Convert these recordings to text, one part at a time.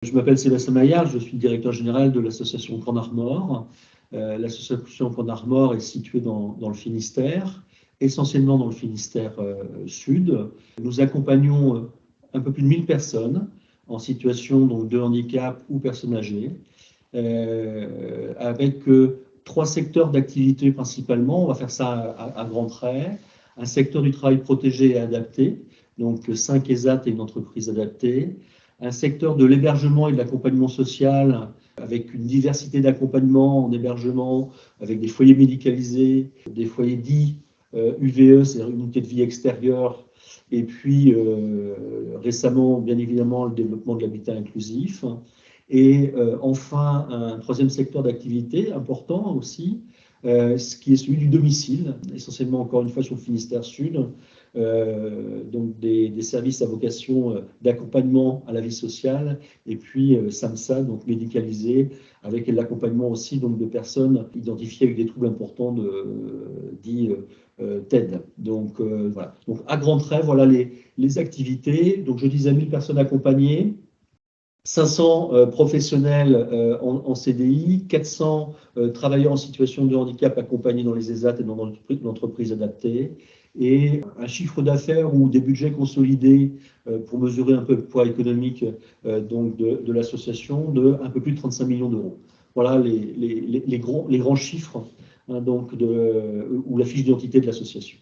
Je m'appelle Sébastien Maillard, je suis directeur général de l'association Corne Armor. L'association Corne Armor est située dans le Finistère, essentiellement dans le Finistère sud. Nous accompagnons un peu plus de 1000 personnes en situation donc, de handicap ou personnes âgées, avec 3 secteurs d'activité principalement. On va faire ça à grands traits. Un secteur du travail protégé et adapté, donc 5 ESAT et une entreprise adaptée. Un secteur de l'hébergement et de l'accompagnement social avec une diversité d'accompagnement en hébergement, avec des foyers médicalisés, des foyers dits UVE, c'est-à-dire unité de vie extérieure, et puis récemment, bien évidemment, le développement de l'habitat inclusif. Et enfin, un 3e secteur d'activité important aussi, ce qui est celui du domicile, essentiellement encore une fois sur le Finistère Sud, donc des services à vocation d'accompagnement à la vie sociale, et puis SAMSA, donc médicalisé, avec l'accompagnement aussi donc, de personnes identifiées avec des troubles importants dits TED. Donc voilà. Donc à grands traits, voilà les activités. Donc je disais 1000 personnes accompagnées. 500 professionnels en CDI, 400 travailleurs en situation de handicap accompagnés dans les ESAT et dans l'entreprise adaptée, et un chiffre d'affaires ou des budgets consolidés pour mesurer un peu le poids économique donc de l'association de un peu plus de 35 millions d'euros. Voilà les grands chiffres hein, donc ou la fiche d'identité de l'association.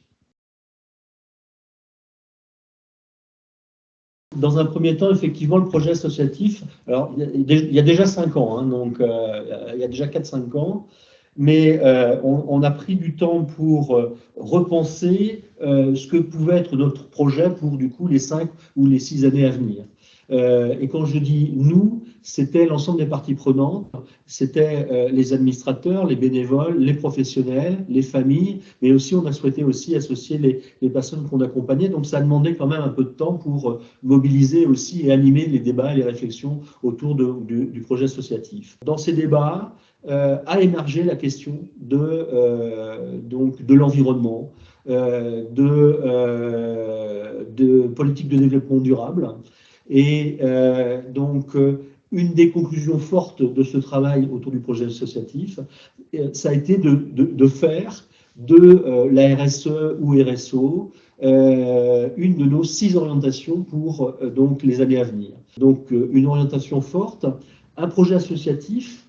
Dans un premier temps, effectivement, le projet associatif, alors il y a déjà 5 ans, hein, donc il y a déjà 4-5 ans, mais on a pris du temps pour repenser ce que pouvait être notre projet pour du coup les 5 ou les 6 années à venir. Et quand je dis nous, c'était l'ensemble des parties prenantes, c'était les administrateurs, les bénévoles, les professionnels, les familles, mais aussi on a souhaité aussi associer les personnes qu'on accompagnait. Donc ça a demandé quand même un peu de temps pour mobiliser aussi et animer les débats et les réflexions autour du projet associatif. Dans ces débats, a émergé la question de l'environnement, de politique de développement durable. Et donc, une des conclusions fortes de ce travail autour du projet associatif, ça a été de faire de la RSE ou RSO une de nos 6 orientations pour donc, les années à venir. Donc, une orientation forte, un projet associatif,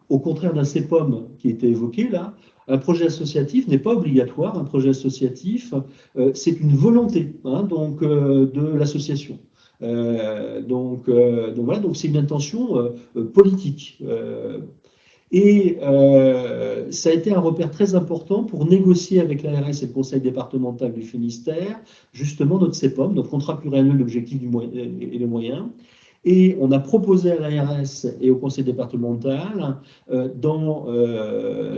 au contraire d'un CEPOM qui était évoqué là. Un projet associatif n'est pas obligatoire. Un projet associatif, c'est une volonté hein, donc, de l'association. Donc voilà, donc c'est une intention politique. Et ça a été un repère très important pour négocier avec l'ARS et le Conseil départemental du Finistère, justement notre CEPOM, notre contrat pluriannuel d'objectifs et de moyens. Et on a proposé à l'ARS et au Conseil départemental, dans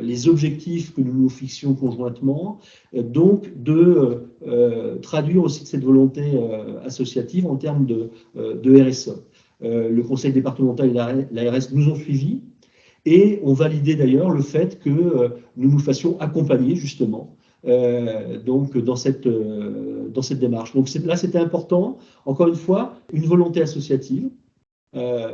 les objectifs que nous nous fixions conjointement, donc de traduire aussi cette volonté associative en termes de RSE. Le Conseil départemental et l'ARS nous ont suivis et ont validé d'ailleurs le fait que nous nous fassions accompagner justement donc dans cette démarche. Donc là, c'était important, encore une fois, une volonté associative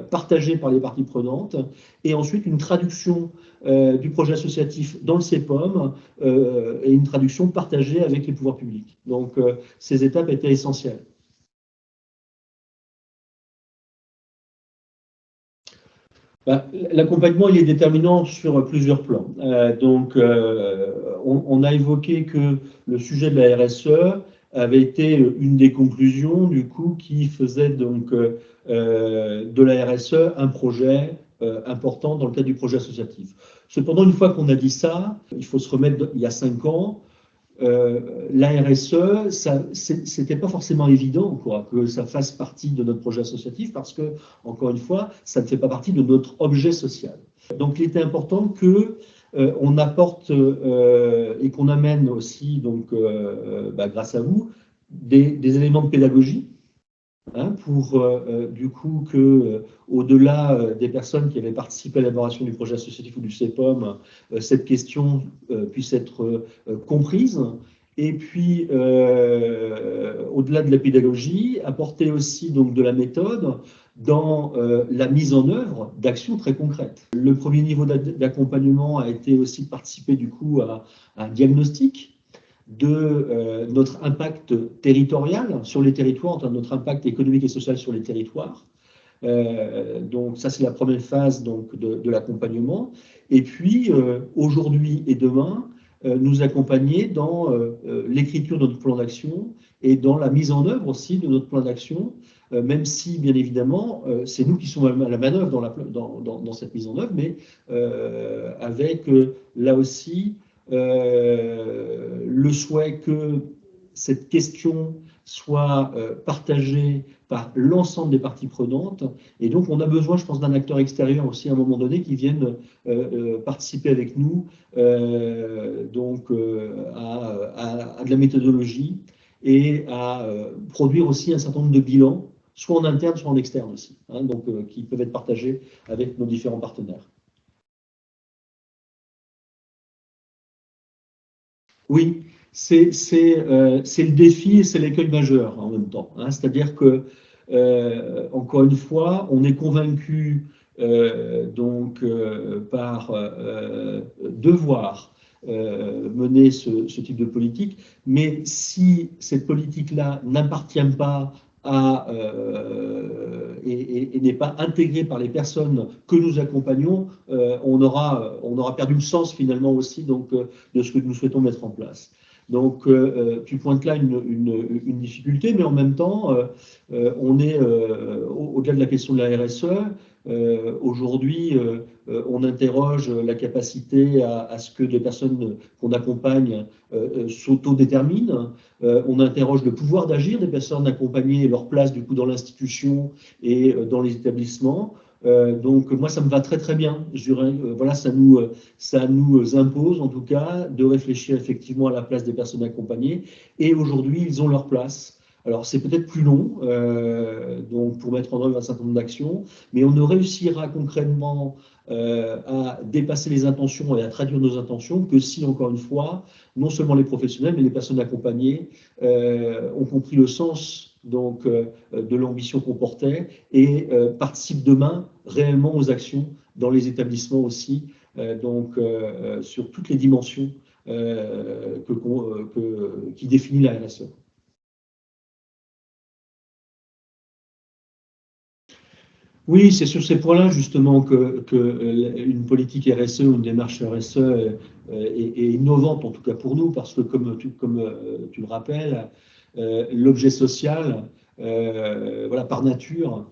partagée par les parties prenantes, et ensuite une traduction du projet associatif dans le CEPOM et une traduction partagée avec les pouvoirs publics. Donc ces étapes étaient essentielles. L'accompagnement, il est déterminant sur plusieurs plans. Donc, on a évoqué que le sujet de la RSE avait été une des conclusions, du coup, qui faisait donc de la RSE un projet important dans le cadre du projet associatif. Cependant, une fois qu'on a dit ça, il faut se remettre il y a 5 ans, la RSE, c'était pas forcément évident quoi, que ça fasse partie de notre projet associatif parce que, encore une fois, ça ne fait pas partie de notre objet social. Donc, il était important que on apporte et qu'on amène aussi, donc, grâce à vous, des éléments de pédagogie. Hein, pour du coup que au-delà des personnes qui avaient participé à l'élaboration du projet associatif ou du CEPOM, cette question puisse être comprise Et puis, au-delà de la pédagogie, apporter aussi donc de la méthode dans la mise en œuvre d'actions très concrètes. Le premier niveau d'accompagnement a été aussi de participer du coup à un diagnostic de notre impact territorial sur les territoires, enfin, notre impact économique et social sur les territoires. Donc ça, c'est la première phase donc, de l'accompagnement. Et puis, aujourd'hui et demain, nous accompagner dans l'écriture de notre plan d'action et dans la mise en œuvre aussi de notre plan d'action, même si, bien évidemment, c'est nous qui sommes à la manœuvre dans cette mise en œuvre, mais avec, là aussi, le souhait que cette question soit partagée par l'ensemble des parties prenantes. Et donc, on a besoin, je pense, d'un acteur extérieur aussi à un moment donné qui vienne participer avec nous donc, à de la méthodologie et à produire aussi un certain nombre de bilans, soit en interne, soit en externe aussi, hein, donc, qui peuvent être partagés avec nos différents partenaires. Oui, c'est le défi et c'est l'écueil majeur en même temps, hein. C'est-à-dire que, encore une fois, on est convaincu donc, par devoir mener ce type de politique, mais si cette politique-là n'appartient pas et n'est pas intégrée par les personnes que nous accompagnons, on aura perdu le sens finalement aussi donc, de ce que nous souhaitons mettre en place. Donc, tu pointes là une difficulté, mais en même temps, on est au-delà de la question de la RSE. Aujourd'hui, on interroge la capacité à ce que les personnes qu'on accompagne s'autodéterminent. On interroge le pouvoir d'agir des personnes accompagnées et leur place du coup dans l'institution et dans les établissements. Donc moi, ça me va très très bien. Je dirais, voilà, ça nous impose en tout cas de réfléchir effectivement à la place des personnes accompagnées. Et aujourd'hui, ils ont leur place. Alors c'est peut-être plus long donc pour mettre en œuvre un certain nombre d'actions, mais on ne réussira concrètement à dépasser les intentions et à traduire nos intentions que si, encore une fois, non seulement les professionnels, mais les personnes accompagnées ont compris le sens donc, de l'ambition qu'on portait et participent demain réellement aux actions dans les établissements aussi, donc sur toutes les dimensions qui définit la RSE. Oui, c'est sur ces points-là justement que une politique RSE ou une démarche RSE est innovante, en tout cas pour nous, parce que comme tu le rappelles, l'objet social, voilà, par nature,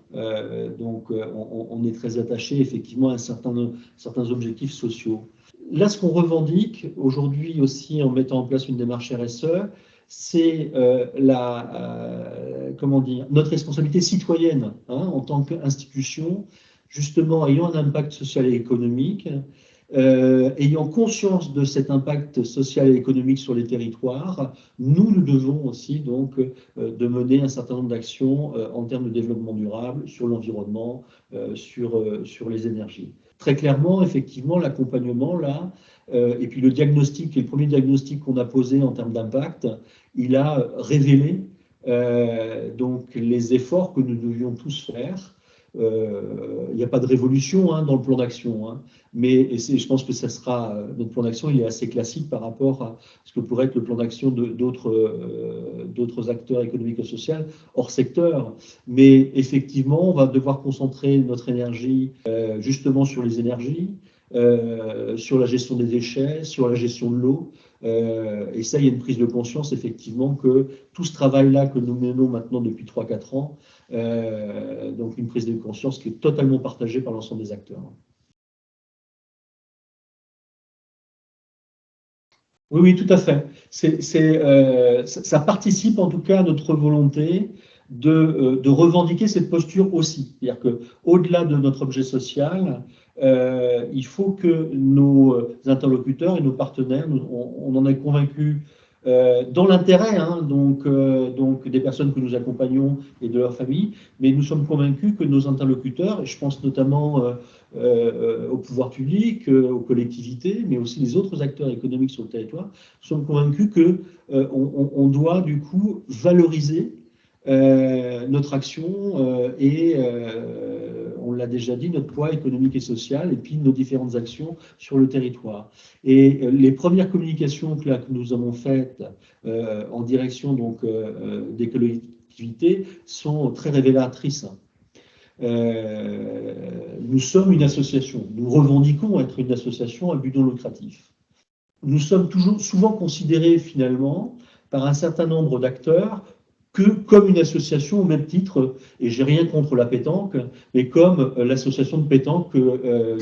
donc on est très attaché effectivement à certains objectifs sociaux. Là, ce qu'on revendique aujourd'hui aussi en mettant en place une démarche RSE, c'est comment dire, notre responsabilité citoyenne hein, en tant qu'institution, justement ayant un impact social et économique, ayant conscience de cet impact social et économique sur les territoires, nous devons aussi donc de mener un certain nombre d'actions en termes de développement durable, sur l'environnement, sur les énergies. Très clairement, effectivement, l'accompagnement là, et puis le diagnostic, qui est le premier diagnostic qu'on a posé en termes d'impact, il a révélé donc les efforts que nous devions tous faire. Il n'y a pas de révolution hein, dans le plan d'action, hein, mais je pense que ça sera notre plan d'action, il est assez classique par rapport à ce que pourrait être le plan d'action d'autres acteurs économiques et sociaux hors secteur. Mais effectivement, on va devoir concentrer notre énergie justement sur les énergies, sur la gestion des déchets, sur la gestion de l'eau. Et ça, il y a une prise de conscience, effectivement, que tout ce travail-là que nous menons maintenant depuis 3-4 ans, donc une prise de conscience qui est totalement partagée par l'ensemble des acteurs. Oui, oui, tout à fait. Ça participe en tout cas à notre volonté de revendiquer cette posture aussi. C'est-à-dire qu'au-delà de notre objet social, il faut que nos interlocuteurs et nos partenaires, on en est convaincus dans l'intérêt donc des personnes que nous accompagnons et de leurs familles, mais nous sommes convaincus que nos interlocuteurs, et je pense notamment au pouvoir public, aux collectivités, mais aussi les autres acteurs économiques sur le territoire, sommes convaincus que on doit du coup valoriser notre action et on l'a déjà dit, notre poids économique et social, et puis nos différentes actions sur le territoire. Et les premières communications que nous avons faites en direction des collectivités sont très révélatrices. Nous sommes une association, nous revendiquons être une association à but non lucratif. Nous sommes souvent considérés finalement par un certain nombre d'acteurs comme une association au même titre, et j'ai rien contre la pétanque, mais comme l'association de pétanque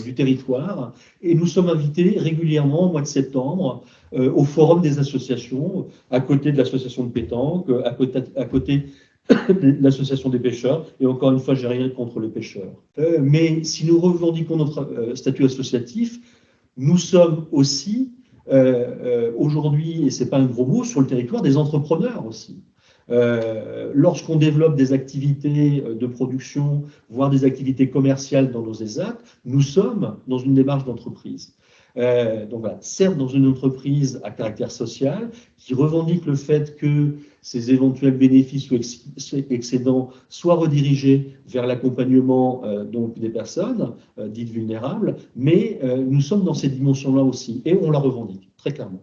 du territoire. Et nous sommes invités régulièrement au mois de septembre au forum des associations, à côté de l'association de pétanque, à côté de l'association des pêcheurs, et encore une fois, j'ai rien contre les pêcheurs. Mais si nous revendiquons notre statut associatif, nous sommes aussi aujourd'hui, et c'est pas un gros mot, sur le territoire, des entrepreneurs aussi. Lorsqu'on développe des activités de production, voire des activités commerciales dans nos ESAT, nous sommes dans une démarche d'entreprise. Donc voilà, certes dans une entreprise à caractère social qui revendique le fait que ces éventuels bénéfices ou excédents soient redirigés vers l'accompagnement donc des personnes dites vulnérables, mais nous sommes dans ces dimensions-là aussi et on la revendique très clairement.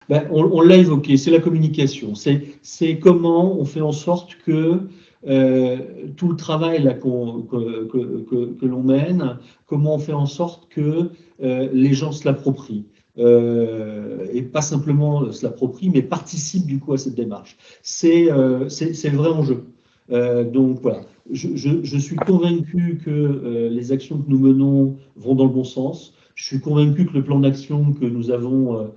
Ben, on l'a évoqué, c'est la communication. C'est comment on fait en sorte que tout le travail là, que l'on mène, comment on fait en sorte que les gens se l'approprient. Et pas simplement se l'approprient, mais participent du coup à cette démarche. C'est le vrai enjeu. Donc voilà, je suis convaincu que les actions que nous menons vont dans le bon sens. Je suis convaincu que le plan d'action que nous avons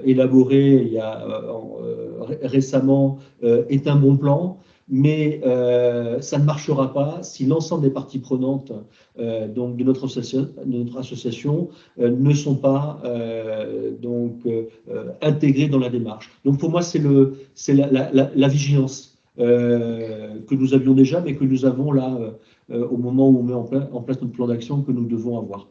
élaboré récemment est un bon plan, mais ça ne marchera pas si l'ensemble des parties prenantes donc de notre association ne sont pas intégrées dans la démarche. Donc pour moi, c'est la vigilance que nous avions déjà, mais que nous avons là au moment où on met en place notre plan d'action que nous devons avoir.